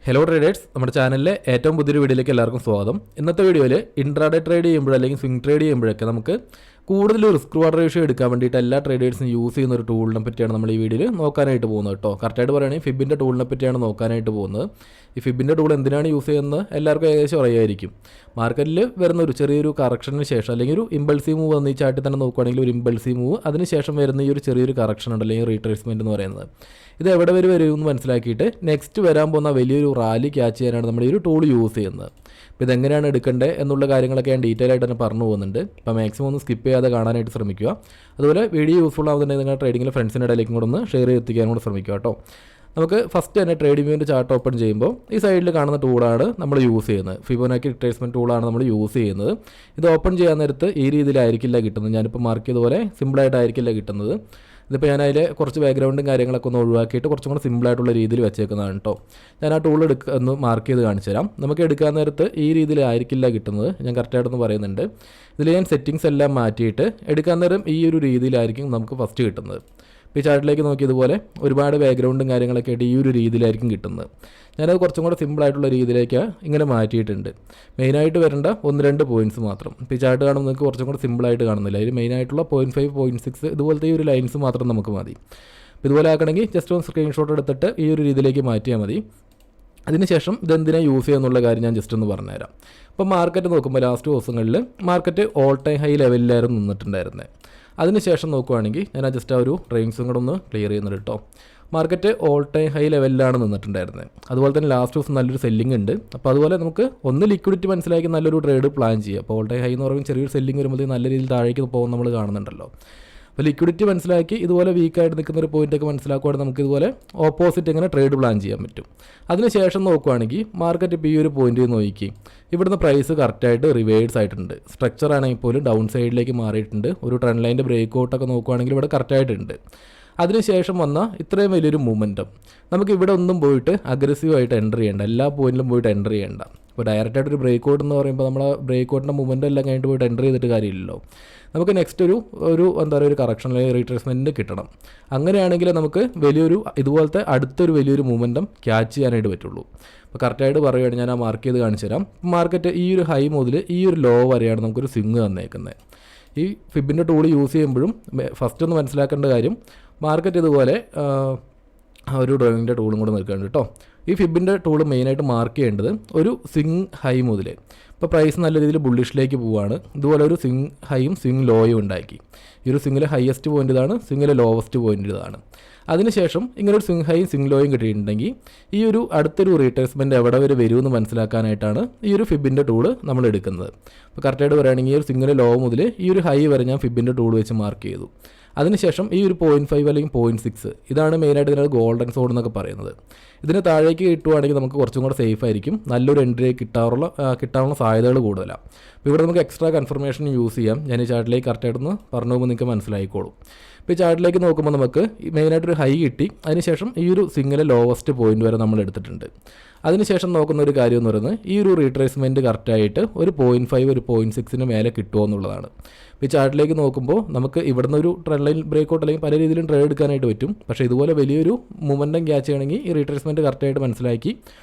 Hello traders, നമ്മുടെ ചാനലിലെ ഏറ്റവും പുതിയൊരു വീഡിയോയിലേക്ക് എല്ലാവർക്കും സ്വാഗതം. ഇന്നത്തെ വീഡിയോയിൽ ഇൻട്രാഡേ ട്രേഡ് ചെയ്യുമ്പോൾ അല്ലെങ്കിൽ സ്വിംഗ് ട്രേഡ് ചെയ്യുമ്പോഴൊക്കെ നമുക്ക് കൂടുതൽ റിസ്ക് റിവാർഡ് റേഷ്യോ എടുക്കാൻ വേണ്ടിയിട്ട് എല്ലാ ട്രേഡേഴ്സും യൂസ് ചെയ്യുന്ന ഒരു ടൂളിനെ പറ്റിയാണ് നമ്മൾ ഈ വീഡിയോയിൽ നോക്കാനായിട്ട് പോകുന്നത് കേട്ടോ. കറക്റ്റായിട്ട് പറയുകയാണെങ്കിൽ ഫിബിൻ്റെ ടൂളിനെ പറ്റിയാണ് നോക്കാനായിട്ട് പോകുന്നത്. ഈ ഫിബിൻ്റെ ടൂൾ എന്തിനാണ് യൂസ് ചെയ്യുന്നത് എല്ലാവർക്കും ഏകദേശം അറിയായിരിക്കും. മാർക്കറ്റിൽ വരുന്ന ഒരു ചെറിയൊരു കറക്ഷന് ശേഷം അല്ലെങ്കിൽ ഒരു ഇമ്പൾസീവ് മൂവ് വന്ന് ഈ ചാർട്ടിൽ തന്നെ നോക്കുകയാണെങ്കിൽ ഒരു ഇമ്പൾസീവ് മൂവ് അതിന് ശേഷം വരുന്ന ഈ ഒരു ചെറിയൊരു കറക്ഷൻ ഉണ്ട് അല്ലെങ്കിൽ റീട്രേസ്മെൻറ്റ് എന്ന് പറയുന്നത്. ഇത് എവിടെ വരെ വരുമെന്ന് മനസ്സിലാക്കിയിട്ട് നെക്സ്റ്റ് വരാൻ പോകുന്ന വലിയൊരു റാലി ക്യാച്ച് ചെയ്യാനാണ് നമ്മൾ ഈ ഒരു ടൂൾ യൂസ് ചെയ്യുന്നത്. അപ്പോൾ ഇതെങ്ങനെയാണ് എടുക്കേണ്ടത് എന്നുള്ള കാര്യങ്ങളൊക്കെ ഞാൻ ഡീറ്റെയിൽ ആയിട്ട് തന്നെ പറഞ്ഞു പോകുന്നുണ്ട്. അപ്പോൾ മാക്സിമം ഒന്ന് സ്കിപ്പ് ചെയ്യാതെ കാണാനായിട്ട് ശ്രമിക്കുക. അതുപോലെ വീഡിയോ യൂസ്ഫുൾ ആവുന്നുണ്ടെങ്കിൽ നിങ്ങൾ ട്രേഡിങ്ങിൽ ഫ്രണ്ട്സിൻ്റെ ഇടയിലേക്കും കൂടെ ഒന്ന് ഷെയർ ചെയ്തെത്തിക്കാനും കൂടെ ശ്രമിക്കുക കേട്ടോ. നമുക്ക് ഫസ്റ്റ് തന്നെ ട്രേഡിംഗ് വ്യൂവിൻ്റെ ചാർട്ട് ഓപ്പൺ ചെയ്യുമ്പോൾ ഈ സൈഡിൽ കാണുന്ന ടൂളാണ് നമ്മൾ യൂസ് ചെയ്യുന്നത്. ഫിബൊനാച്ചി റിട്രേസ്മെൻറ്റ് ടൂളാണ് നമ്മൾ യൂസ് ചെയ്യുന്നത്. ഇത് ഓപ്പൺ ചെയ്യാൻ നേരത്ത് ഈ രീതിയിലായിരിക്കില്ല കിട്ടുന്നത്. ഞാനിപ്പോൾ മാർക്ക് ചെയ്തതുപോലെ സിമ്പിളായിട്ടായിരിക്കില്ല കിട്ടുന്നത്. ഇതിപ്പോൾ ഞാൻ അതിൽ കുറച്ച് ബാക്ക്ഗ്രൗണ്ടും കാര്യങ്ങളൊക്കെ ഒന്ന് ഒഴിവാക്കിയിട്ട് കുറച്ചും കൂടെ സിമ്പിളായിട്ടുള്ള രീതിയിൽ വെച്ചേക്കുന്നതാണ് കേട്ടോ. ഞാൻ ആ ടൂൾ ഒന്ന് മാർക്ക് ചെയ്ത് കാണിച്ചു തരാം. നമുക്ക് എടുക്കാൻ നേരത്ത് ഈ രീതിയിലായിരിക്കില്ല കിട്ടുന്നത്. ഞാൻ കറക്റ്റായിട്ടൊന്ന് പറയുന്നുണ്ട്. ഇതിൽ ഞാൻ സെറ്റിങ്സ് എല്ലാം മാറ്റിയിട്ട് എടുക്കാൻ നേരം ഈ ഒരു രീതിയിലായിരിക്കും നമുക്ക് ഫസ്റ്റ് കിട്ടുന്നത്. ഇപ്പോൾ ഈ ചാർട്ടിലേക്ക് നോക്കിയതുപോലെ ഒരുപാട് ബാക്ക്ഗ്രൗണ്ടും കാര്യങ്ങളൊക്കെ ആയിട്ട് ഈ ഒരു രീതിയിലായിരിക്കും കിട്ടുന്നത്. ഞാനത് കുറച്ചും കൂടെ സിമ്പിളായിട്ടുള്ള രീതിയിലേക്ക് ഇങ്ങനെ മാറ്റിയിട്ടുണ്ട്. മെയിനായിട്ട് വരേണ്ട 1-2 പോയിൻറ്റ്സ് മാത്രം. ഇപ്പോൾ ഈ ചാർട്ട് കാണുമ്പോൾ നിങ്ങൾക്ക് കുറച്ചും കൂടെ സിമ്പിളായിട്ട് കാണുന്നില്ല. അതിൽ മെയിനായിട്ടുള്ള 0.5, 0.6 ഇതുപോലത്തെ ഈ ഒരു ലൈൻസ് മാത്രം നമുക്ക് മതി. അപ്പോൾ ഇതുപോലെ ആക്കണമെങ്കിൽ ജസ്റ്റ് ഒന്ന് സ്ക്രീൻഷോട്ട് എടുത്തിട്ട് ഈ ഒരു രീതിയിലേക്ക് മാറ്റിയാൽ മതി. അതിനുശേഷം ഇതെന്തിനാണ് യൂസ് ചെയ്യുക എന്നുള്ള കാര്യം ഞാൻ ജസ്റ്റ് ഒന്ന് പറഞ്ഞുതരാം. അപ്പോൾ മാർക്കറ്റ് നോക്കുമ്പോൾ ലാസ്റ്റ് ദിവസങ്ങളിൽ മാർക്കറ്റ് ഓൾ ടൈം ഹൈ ലെവലിലായിരുന്നു നിന്നിട്ടുണ്ടായിരുന്നത്. അതിനുശേഷം നോക്കുകയാണെങ്കിൽ ഞാൻ ജസ്റ്റ് ആ ഒരു റേഞ്ചും കൂടെ ഒന്ന് ക്ലിയർ ചെയ്യുന്നുണ്ട് കേട്ടോ. മാർക്കറ്റ് ഓൾ ടൈം ഹൈ ലെവലിലാണ് നിന്നിട്ടുണ്ടായിരുന്നത്. അതുപോലെ തന്നെ ലാസ്റ്റ് ദിവസം നല്ലൊരു സെല്ലിംഗ് ഉണ്ട്. അപ്പോൾ അതുപോലെ നമുക്ക് ഒന്ന് ലിക്വിഡിറ്റി മനസ്സിലാക്കി നല്ലൊരു ട്രേഡ് പ്ലാൻ ചെയ്യുക. അപ്പോൾ ഓൾ ടൈം ഹൈ എന്ന് പറയുമ്പോൾ ചെറിയൊരു സെല്ലിംഗ് വരുമ്പോൾ നല്ല രീതിയിൽ താഴേക്ക് പോകുന്ന നമ്മൾ കാണുന്നുണ്ടല്ലോ. അപ്പോൾ ലിക്വിഡിറ്റി മനസ്സിലാക്കി ഇതുപോലെ വീക്കായിട്ട് നിൽക്കുന്ന ഒരു പോയിൻ്റൊക്കെ മനസ്സിലാക്കുകയാണെങ്കിൽ നമുക്ക് ഇതുപോലെ ഓപ്പോസിറ്റ് ഇങ്ങനെ ട്രേഡ് പ്ലാൻ ചെയ്യാൻ പറ്റും. അതിനുശേഷം നോക്കുകയാണെങ്കിൽ മാർക്കറ്റ് ഇപ്പോൾ ഈ ഒരു പോയിൻ്റ് നോക്കി ഇവിടുന്ന് പ്രൈസ് കറക്റ്റായിട്ട് റിവേഴ്സ് ആയിട്ടുണ്ട്. സ്ട്രക്ചർ ആണെങ്കിൽ പോലും ഡൗൺ സൈഡിലേക്ക് മാറിയിട്ടുണ്ട്. ഒരു ട്രെൻഡ് ലൈൻ്റെ ബ്രേക്ക് ഔട്ടൊക്കെ നോക്കുകയാണെങ്കിൽ ഇവിടെ കറക്റ്റായിട്ടുണ്ട്. അതിനുശേഷം വന്ന ഇത്രയും വലിയൊരു മൂവ്മെൻറ്റും നമുക്ക് ഇവിടെ ഒന്നും പോയിട്ട് അഗ്രസീവായിട്ട് എൻ്റർ ചെയ്യേണ്ട, എല്ലാ പോയിന്റിലും പോയിട്ട് എൻ്റർ ചെയ്യേണ്ട. ഇപ്പോൾ ഡയറക്റ്റായിട്ടൊരു ബ്രേക്ക് ഔട്ട് എന്ന് പറയുമ്പോൾ നമ്മൾ ബ്രേക്ക് ഔട്ടിൻ്റെ മൂവ്മെൻ്റ് എല്ലാം കഴിഞ്ഞിട്ട് പോയിട്ട് എൻ്റർ ചെയ്തിട്ട് കാര്യമില്ലല്ലോ. നമുക്ക് നെക്സ്റ്റ് ഒരു എന്താ പറയുക ഒരു കറക്ഷൻ അല്ലെങ്കിൽ റീട്രേസ്മെൻറ്റ് കിട്ടണം. അങ്ങനെയാണെങ്കിൽ നമുക്ക് വലിയൊരു ഇതുപോലത്തെ അടുത്തൊരു വലിയൊരു മൂവ്മെൻറ്റം ക്യാച്ച് ചെയ്യാനായിട്ട് പറ്റുള്ളൂ. അപ്പോൾ കറക്റ്റായിട്ട് പറയുകയാണ്, ഞാൻ ആ മാർക്ക് ചെയ്ത് കാണിച്ചു തരാം. മാർക്കറ്റ് ഈ ഒരു ഹൈ മുതൽ ഈ ഒരു ലോ വരെയാണ് നമുക്കൊരു സ്വിങ് തന്നേക്കുന്നത്. ഈ ഫിബിൻ്റെ ടൂൾ യൂസ് ചെയ്യുമ്പോഴും ഫസ്റ്റ് ഒന്ന് മനസ്സിലാക്കേണ്ട കാര്യം, മാർക്കറ്റ് ഇതുപോലെ ഒരു ഡ്രോയിങ്ങിൻ്റെ ടൂളും കൂടെ നിൽക്കുന്നുണ്ട് കേട്ടോ. ഈ ഫിബിൻ്റെ ടൂൾ മെയിനായിട്ട് മാർക്ക് ചെയ്യേണ്ടത് ഒരു സ്വിങ് ഹൈ മുതൽ ഇപ്പോൾ പ്രൈസ് നല്ല രീതിയിൽ ബുള്ളിഷിലേക്ക് പോവുകയാണ്. ഇതുപോലെ ഒരു സ്വിങ് ഹൈയും സ്വിങ് ലോയും ഉണ്ടാക്കി. ഈ ഒരു സ്വിങ്ങിലെ ഹയസ്റ്റ് പോയിൻ്റ് ഇതാണ്, സ്വിങ്ങിലെ ലോവസ്റ്റ് പോയിൻ്റ് ഇതാണ്. അതിനുശേഷം ഇങ്ങനെ ഒരു സ്വിങ് ഹൈയും സ്വിങ് ലോയും കിട്ടിയിട്ടുണ്ടെങ്കിൽ ഈ ഒരു അടുത്തൊരു റീട്രേസ്മെൻറ്റ് എവിടെ വരെ വരുമെന്ന് മനസ്സിലാക്കാനായിട്ടാണ് ഈ ഒരു ഫിബിൻ്റെ ടൂള് നമ്മൾ എടുക്കുന്നത്. അപ്പോൾ കറക്റ്റായിട്ട് പറയുകയാണെങ്കിൽ ഈ ഒരു സ്വിങ്ങിലെ ലോ മുതൽ ഈ ഒരു ഹൈ വരെ ഞാൻ ഫിബിൻ്റെ ടൂൾ വെച്ച് മാർക്ക് ചെയ്തു. അതിനുശേഷം ഈ ഒരു 0.5 അല്ലെങ്കിൽ 0.6 ഇതാണ് മെയിനായിട്ട് ഇതിനകത്ത് ഗോൾഡൻ സോൺ എന്നൊക്കെ പറയുന്നത്. ഇതിന് താഴേക്ക് കിട്ടുവാണെങ്കിൽ നമുക്ക് കുറച്ചും കൂടെ സേഫ് ആയിരിക്കും. നല്ലൊരു എൻട്രി കിട്ടാനുള്ള സാധ്യതകൾ കൂടുതലാണ്. അപ്പോൾ ഇവിടെ നമുക്ക് എക്സ്ട്രാ കൺഫർമേഷൻ യൂസ് ചെയ്യാം. ഞാൻ ഈ ചാർട്ടിലേക്ക് കറക്റ്റായിട്ടൊന്ന് പറഞ്ഞു പോകുമ്പോൾ നിങ്ങൾക്ക് മനസ്സിലായിക്കോളും. ഇപ്പോൾ ഈ ചാർട്ടിലേക്ക് നോക്കുമ്പോൾ നമുക്ക് മെയിനായിട്ടൊരു ഹൈ കിട്ടി. അതിനുശേഷം ഈ ഒരു സിംഗിലെ ലോവസ്റ്റ് പോയിന്റ് വരെ നമ്മൾ എടുത്തിട്ടുണ്ട്. അതിനുശേഷം നോക്കുന്ന ഒരു കാര്യം എന്ന് പറയുന്നത് ഈ ഒരു റീട്രേസ്മെൻറ്റ് കറക്റ്റായിട്ട് ഒരു 0.5, ഒരു 0.6 മേലെ കിട്ടുമോ എന്നുള്ളതാണ്. ഇപ്പോൾ ഈ ചാർട്ടിലേക്ക് നോക്കുമ്പോൾ നമുക്ക് ഇവിടുന്ന് ഒരു ട്രെൻഡ് ലൈൻ ബ്രേക്ക് ഔട്ട് അല്ലെങ്കിൽ പല രീതിയിലും ട്രേഡ് എടുക്കാനായിട്ട് പറ്റും. പക്ഷേ ഇതുപോലെ വലിയൊരു മൊമെൻറ്റം ക്യാച്ച് ചെയ്യണമെങ്കിൽ ഈ റീട്രേസ്മെൻറ്റ് കറക്റ്റായിട്ട് മനസ്സിലാക്കി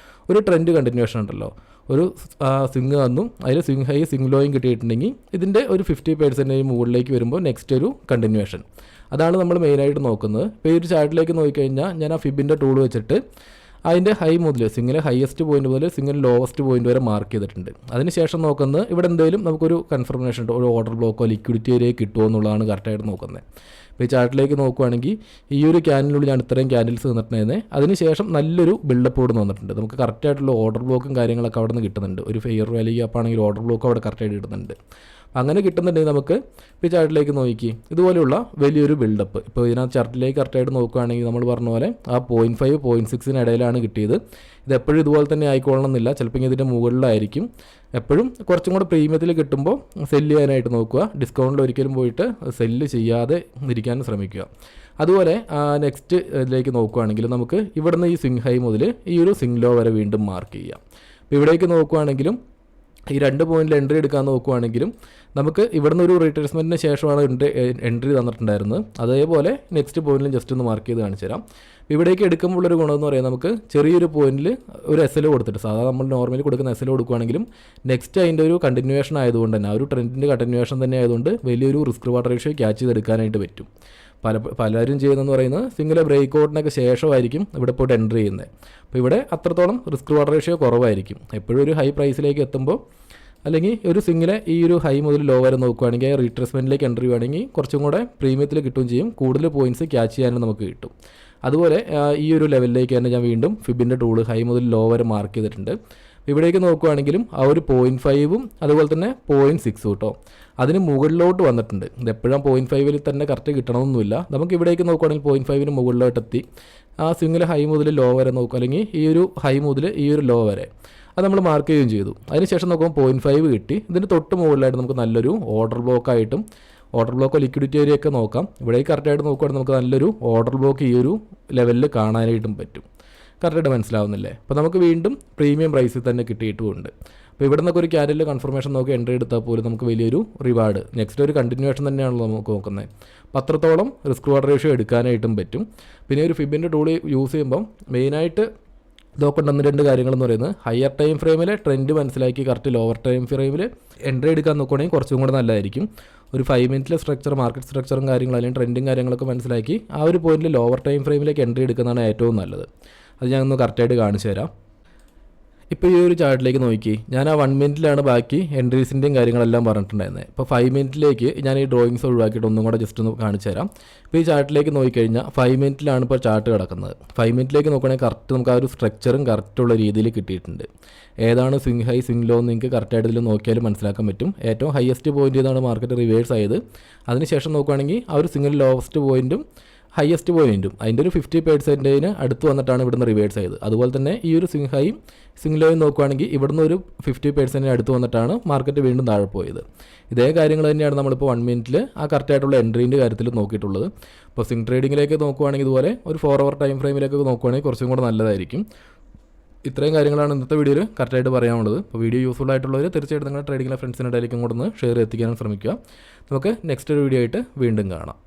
ഒരു ട്രെൻഡ് കണ്ടിന്യൂഷൻ ഉണ്ടല്ലോ, ഒരു സ്വിങ് വന്നും അതിൽ സ്വിങ് ഹൈ സ്വിങ് ലോയും കിട്ടിയിട്ടുണ്ടെങ്കിൽ ഇതിൻ്റെ ഒരു 50% മുകളിലേക്ക് വരുമ്പോൾ നെക്സ്റ്റ് ഒരു കണ്ടിന്യൂഷൻ, അതാണ് നമ്മൾ മെയിനായിട്ട് നോക്കുന്നത്. ഇപ്പോൾ ഈ ഒരു ചാർട്ടിലേക്ക് നോക്കിക്കഴിഞ്ഞാൽ ഞാൻ ആ ഫിബിൻ്റെ ടൂൾ വെച്ചിട്ട് അതിൻ്റെ ഹൈ മുതൽ സിംഗിലെ ഹയസ്റ്റ് പോയിന്റ് മുതൽ സിംഗിൾ ലോവസ്റ്റ് പോയിന്റ് വരെ മാർക്ക് ചെയ്തിട്ടുണ്ട്. അതിനുശേഷം നോക്കുന്നത് ഇവിടെ എന്തെങ്കിലും നമുക്കൊരു കൺഫർമേഷൻ ഒരു ഓർഡർ ബ്ലോക്കോ ലിക്വിഡിറ്റി ഏരിയ കിട്ടുമോ എന്നുള്ളതാണ് കറക്റ്റായിട്ട് നോക്കുന്നത്. ഇപ്പോൾ ഈ ചാർട്ടിലേക്ക് നോക്കുകയാണെങ്കിൽ ഈ ഒരു ക്യാൻഡിലുള്ളിൽ ഞാൻ ഇത്രയും ക്യാൻഡിൽസ് നിന്നിട്ടുണ്ടായിരുന്നത്. അതിനുശേഷം നല്ലൊരു ബിൽഡപ്പ് ഇവിടെ വന്നിട്ടുണ്ട്. നമുക്ക് കറക്റ്റായിട്ടുള്ള ഓർഡർ ബ്ലോക്കും കാര്യങ്ങളൊക്കെ അവിടെ നിന്ന് കിട്ടുന്നുണ്ട്. ഒരു ഫെയർ വാല്യൂ ഗ്യാപ്പ് ആണെങ്കിൽ ഓർഡർ ബ്ലോക്ക് അവിടെ കറക്റ്റായിട്ട് കിട്ടുന്നുണ്ട്. അങ്ങനെ കിട്ടുന്നുണ്ടെങ്കിൽ നമുക്ക് ഇപ്പോൾ ചാർട്ടിലേക്ക് നോക്കി ഇതുപോലെയുള്ള വലിയൊരു ബിൽഡപ്പ് ഇപ്പോൾ ഇതിനകത്ത് ചാർട്ടിലേക്ക് കറക്റ്റായിട്ട് നോക്കുകയാണെങ്കിൽ നമ്മൾ പറഞ്ഞ പോലെ ആ 0.5, 0.6 ഇടയിലാണ് കിട്ടിയത്. ഇത് എപ്പോഴും ഇതുപോലെ തന്നെ ആയിക്കൊള്ളണം എന്നില്ല. ചിലപ്പോൾ ഇതിൻ്റെ മുകളിലായിരിക്കും. എപ്പോഴും കുറച്ചും കൂടെ പ്രീമിയത്തിൽ കിട്ടുമ്പോൾ സെല്ല് ചെയ്യാനായിട്ട് നോക്കുക. ഡിസ്കൗണ്ടിൽ ഒരിക്കലും പോയിട്ട് സെല്ല് ചെയ്യാതെ ഇരിക്കാൻ ശ്രമിക്കുക. അതുപോലെ നെക്സ്റ്റ് ഇതിലേക്ക് നോക്കുകയാണെങ്കിൽ നമുക്ക് ഇവിടുന്ന് ഈ സ്വിങ് ഹൈ മുതൽ ഈ ഒരു സ്വിങ് ലോ വരെ വീണ്ടും മാർക്ക് ചെയ്യാം. അപ്പോൾ ഇവിടേക്ക് നോക്കുകയാണെങ്കിലും ഈ 2 പോയിന്റിൽ എൻട്രി എടുക്കാൻ നോക്കുവാണെങ്കിലും നമുക്ക് ഇവിടുന്ന് ഒരു റീട്രേസ്മെൻറ്റിന് ശേഷമാണ് എൻട്രി തന്നിട്ടുണ്ടായിരുന്നത്. അതേപോലെ നെക്സ്റ്റ് പോയിന്റിലും ജസ്റ്റ് ഒന്ന് മാർക്ക് ചെയ്ത് കാണിച്ചു തരാം. ഇവിടേക്ക് എടുക്കുമ്പോൾ ഒരു ഗുണമെന്ന് പറയുന്നത് നമുക്ക് ചെറിയൊരു പോയിന്റിൽ ഒരു എസ് എൽ കൊടുത്തിട്ട് സാധാരണ നമ്മൾ നോർമലി കൊടുക്കുന്ന എസ് എൽ കൊടുക്കുകയാണെങ്കിലും നെക്സ്റ്റ് അതിൻ്റെ ഒരു കണ്ടിന്യൂവേഷൻ ആയതുകൊണ്ട് തന്നെ ആ ഒരു ട്രെൻഡിൻ്റെ കണ്ടിന്യൂവേഷൻ തന്നെ ആയതുകൊണ്ട് വലിയൊരു റിസ്ക് റിവാർഡ് റേഷ്യോ ക്യാച്ച് ചെയ്തെടുക്കാനായിട്ട് പറ്റും. പലരും ചെയ്യുന്നതെന്ന് പറയുന്നത് സിംഗിൾ ബ്രേക്ക് ഔട്ടിനൊക്കെ ശേഷമായിരിക്കും ഇവിടെ പോയിട്ട് എൻട്രി ചെയ്യുന്നത്. അപ്പോൾ ഇവിടെ അത്രത്തോളം റിസ്ക് റിവാർഡ് റേഷ്യോ കുറവായിരിക്കും. എപ്പോഴും ഒരു ഹൈ പ്രൈസിലേക്ക് എത്തുമ്പോൾ അല്ലെങ്കിൽ ഒരു സിംഗിലെ ഈ ഒരു ഹൈ മുതൽ ലോ വരെ നോക്കുകയാണെങ്കിൽ റീട്രേസ്മെൻറ്റിലേക്ക് എൻട്രി ചെയ്യുകയാണെങ്കിൽ കുറച്ചും കൂടെ പ്രീമിയത്തിൽ കിട്ടുകയും ചെയ്യും, കൂടുതൽ പോയിൻറ്റ്സ് ക്യാച്ച് ചെയ്യാനും നമുക്ക് കിട്ടും. അതുപോലെ ഈ ഒരു ലെവലിലേക്ക് തന്നെ ഞാൻ വീണ്ടും ഫിബിൻ്റെ ടൂൾ ഹൈ മുതൽ ലോ വരെ മാർക്ക് ചെയ്തിട്ടുണ്ട്. ഇവിടേക്ക് നോക്കുകയാണെങ്കിലും ആ ഒരു 0.5ഉം അതുപോലെ തന്നെ 0.6 കേട്ടോ അതിന് മുകളിലോട്ട് വന്നിട്ടുണ്ട്. ഇത് എപ്പോഴും 0.5ൽ തന്നെ കറക്റ്റ് കിട്ടണമെന്നൊന്നുമില്ല. നമുക്ക് ഇവിടേക്ക് നോക്കുകയാണെങ്കിൽ 0.5ന് മുകളിലോട്ട് എത്തി ആ സിംഗിൾ ഹൈ മുതൽ ലോ വരെ നോക്കുക, അല്ലെങ്കിൽ ഈ ഒരു ഹൈ മുതൽ ഈ ഒരു ലോ വരെ അത് നമ്മൾ മാർക്ക് ചെയ്യുകയും ചെയ്തു. അതിനുശേഷം നോക്കുമ്പോൾ 0.5 കിട്ടി. ഇതിന് തൊട്ട് മുകളിലായിട്ട് നമുക്ക് നല്ലൊരു ഓർഡർ ബ്ലോക്കായിട്ടും ഓർഡർ ബ്ലോക്കോ ലിക്വിഡിറ്റി ഏരിയയൊക്കെ നോക്കാം. ഇവിടെ കറക്റ്റായിട്ട് നോക്കുകയാണെങ്കിൽ നമുക്ക് നല്ലൊരു ഓർഡർ ബ്ലോക്ക് ഈ ഒരു ലെവലിൽ കാണാനായിട്ടും പറ്റും. കറക്റ്റായിട്ട് മനസ്സിലാവുന്നില്ലേ? അപ്പോൾ നമുക്ക് വീണ്ടും പ്രീമിയം പ്രൈസിൽ തന്നെ കിട്ടിയിട്ടുമുണ്ട്. അപ്പോൾ ഇവിടെ നിന്നൊക്കെ ഒരു ക്യാൻഡിലിൽ കൺഫർമേഷൻ നോക്കി എൻട്രി എടുത്താൽ പോലും നമുക്ക് വലിയൊരു റിവാർഡ് നെക്സ്റ്റ് ഒരു കണ്ടിന്യൂവേഷൻ തന്നെയാണല്ലോ നമുക്ക് നോക്കുന്നത്. അപ്പോൾ അത്രത്തോളം റിസ്ക് റിവാർഡ് റേഷ്യോ എടുക്കാനായിട്ടും പറ്റും. പിന്നെ ഒരു ഫിബിൻ്റെ ടൂൾ യൂസ് ചെയ്യുമ്പം മെയിനായിട്ട് നോക്കേണ്ട 2 കാര്യങ്ങളെന്ന് പറയുന്നത് ഹയർ ടൈം ഫ്രെയിമിലെ ട്രെൻഡ് മനസ്സിലാക്കി കറക്റ്റ് ലോവർ ടൈം ഫ്രെയിമിൽ എൻട്രി എടുക്കാൻ നോക്കുകയാണെങ്കിൽ കുറച്ചും കൂടെ നല്ലതായിരിക്കും. ഒരു 5 മിനിറ്റിലെ സ്ട്രക്ചർ മാർക്കറ്റ് സ്ട്രക്ചറും കാര്യങ്ങളും അല്ലെങ്കിൽ ട്രെൻഡും കാര്യങ്ങളൊക്കെ മനസ്സിലാക്കി ആ ഒരു പോയിന്റിൽ ലോവർ ടൈം ഫ്രെയിമിലേക്ക് എൻട്രി എടുക്കുന്നതാണ് ഏറ്റവും നല്ലത്. അത് ഞാനൊന്ന് കറക്റ്റായിട്ട് കാണിച്ചു തരാം. ഇപ്പോൾ ഈ ഒരു ചാർട്ടിലേക്ക് നോക്കി ഞാൻ ആ 1 മിനിറ്റിലാണ് ബാക്കി എൻട്രീസിൻ്റെയും കാര്യങ്ങളെല്ലാം പറഞ്ഞിട്ടുണ്ടായിരുന്നത്. ഇപ്പോൾ 5 മിനിറ്റിലേക്ക് ഞാൻ ഈ ഡ്രോയിങ്സ് ഒഴിവാക്കിയിട്ട് ഒന്നും കൂടെ ജസ്റ്റ് ഒന്ന് കാണിച്ചു തരാം. ഇപ്പോൾ ഈ ചാർട്ടിലേക്ക് നോക്കിക്കഴിഞ്ഞാൽ 5 മിനിറ്റിലാണ് ഇപ്പോൾ ചാർട്ട് കിടക്കുന്നത്. 5 മിനിറ്റിലേക്ക് നോക്കുകയാണെങ്കിൽ കറക്റ്റ് നമുക്ക് ആ ഒരു സ്ട്രക്ചറും കറക്റ്റുള്ള രീതിയിൽ കിട്ടിയിട്ടുണ്ട്. ഏതാണ് സ്വിംഗ് ഹൈ സ്വിംഗ് ലോ എന്ന് നിങ്ങൾക്ക് കറക്റ്റായിട്ട് ഇതിൽ നോക്കിയാലും മനസ്സിലാക്കാൻ പറ്റും. ഏറ്റവും ഹയസ്റ്റ് പോയിന്റ് ചെയ്താണ് മാർക്കറ്റ് റിവേഴ്സ് ആയത്. അതിനുശേഷം നോക്കുകയാണെങ്കിൽ ആ ഒരു സിംഗിൾ ലോവസ്റ്റ് പോയിന്റും ഹയസ്റ്റ് പോയിന്റും അതിൻ്റെ ഒരു 50% അടുത്ത് വന്നിട്ടാണ് ഇവിടുന്ന് റിവേഴ്സ് ആയത്. അതുപോലെ തന്നെ ഈ ഒരു സ്വിംഗ് ഹൈയും സ്വിംഗ് ലോയും നോക്കുകയാണെങ്കിൽ ഇവിടുന്ന് ഒരു 50% അടുത്ത് വന്നിട്ടാണ് മാർക്കറ്റ് വീണ്ടും താഴെ പോയത്. ഇതേ കാര്യങ്ങൾ തന്നെയാണ് നമ്മളിപ്പോൾ 1 മിനിറ്റിൽ ആ കറക്റ്റായിട്ടുള്ള എൻട്രീൻ്റെ കാര്യത്തിൽ നോക്കിയിട്ടുള്ളത്. ഇപ്പോൾ സ്വിംഗ് ട്രേഡിങ്ങിലേക്ക് നോക്കുകയാണെങ്കിൽ ഇതുപോലെ ഒരു 4 അവർ ടൈം ഫ്രെയിമിലേക്ക് നോക്കുകയാണെങ്കിൽ കുറച്ചും കൂടെ നല്ലതായിരിക്കും. ഇത്രയും കാര്യങ്ങളാണ് ഇന്നത്തെ വീഡിയോയിൽ കറക്റ്റായിട്ട് പറയാനുള്ളത്. അപ്പോൾ വീഡിയോ യൂസ്ഫുൾ ആയിട്ടുള്ളവർ തീർച്ചയായിട്ടും നിങ്ങളുടെ ട്രേഡിങ്ങിലെ ഫ്രണ്ട്സിനിടയിലേക്കും കൂടെ ഒന്ന് ഷെയർ എത്തിക്കാനും ശ്രമിക്കുക. നമുക്ക് നെക്സ്റ്റ് ഒരു വീഡിയോ ആയിട്ട് വീണ്ടും കാണാം.